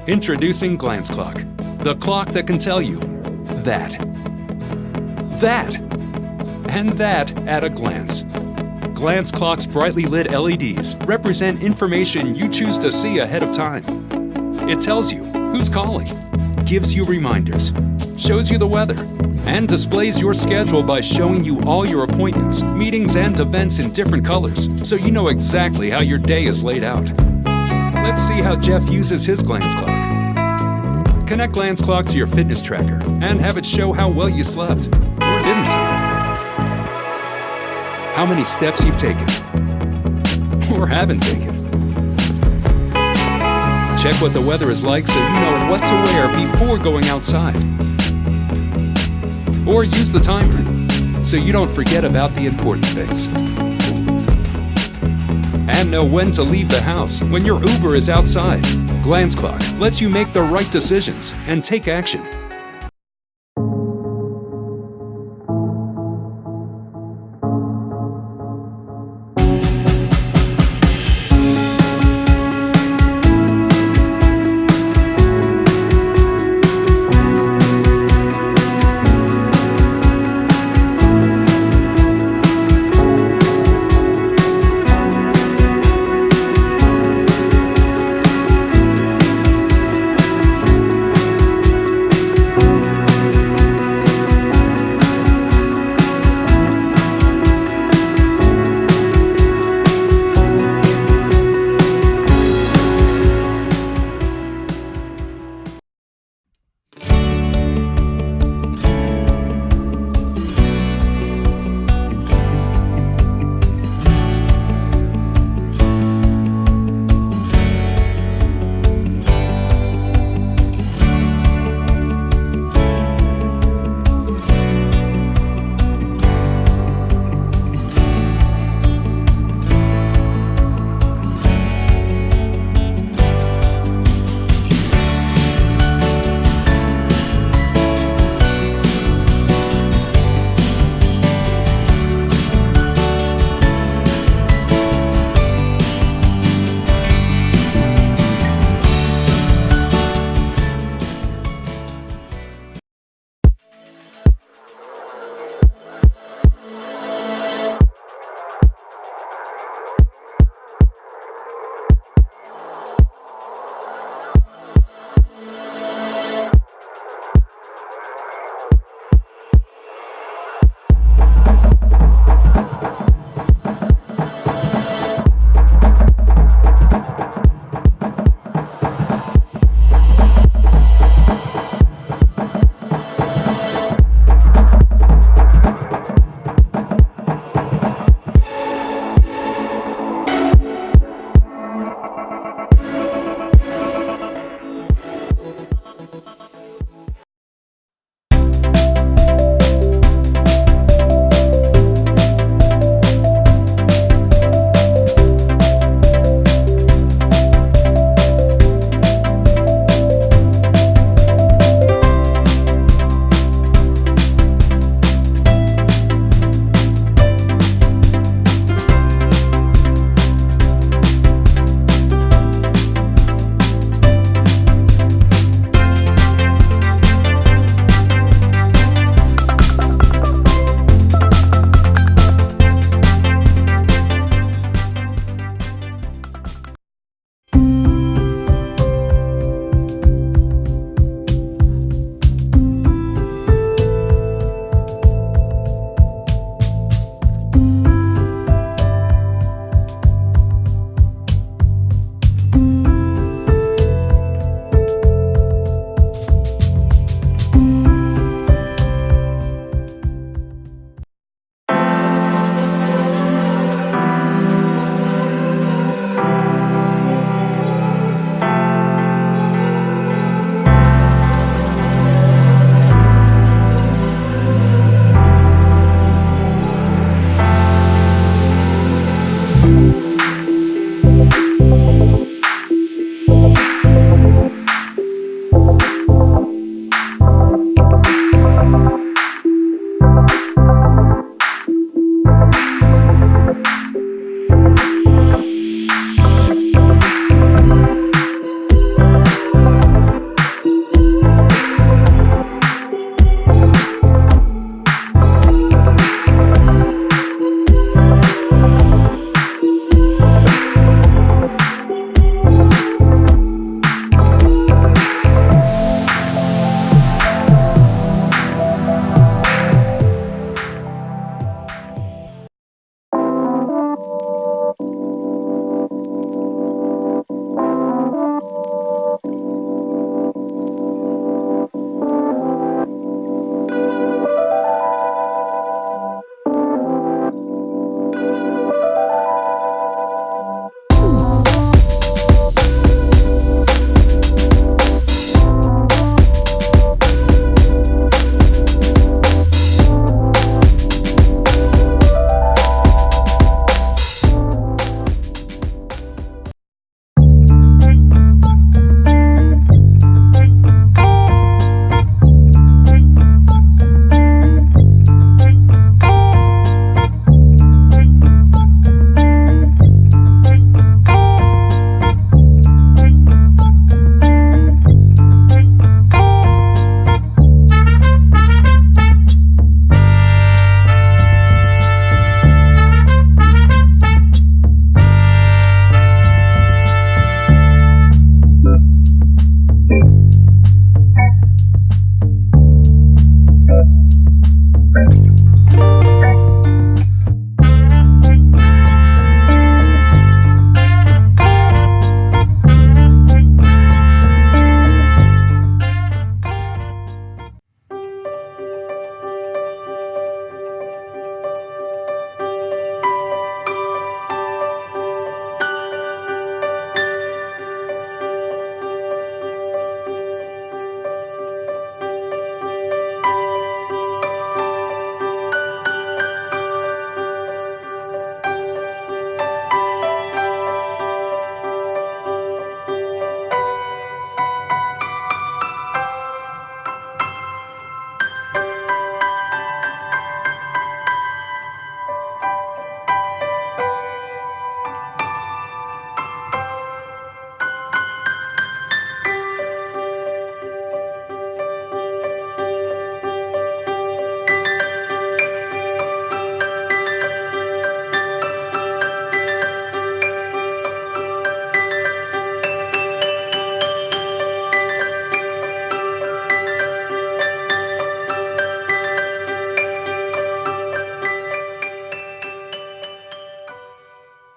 Introducing Glance Clock, the clock that can tell you that, and that at a glance. Glance Clock's brightly lit LEDs represent information you choose to see ahead of time. It tells you who's calling, gives you reminders, shows you the weather, and displays your schedule by showing you all your appointments, meetings, and events in different colors, so you know exactly how your day is laid out. Let's see how Jeff uses his Glance Clock. Connect Glance Clock to your fitness tracker and have it show how well you slept or didn't sleep, how many steps you've taken or haven't taken. Check what the weather is like so you know what to wear before going outside. Or use the timer so you don't forget about the important things. And know when to leave the house when your Uber is outside. Glance Clock lets you make the right decisions and take action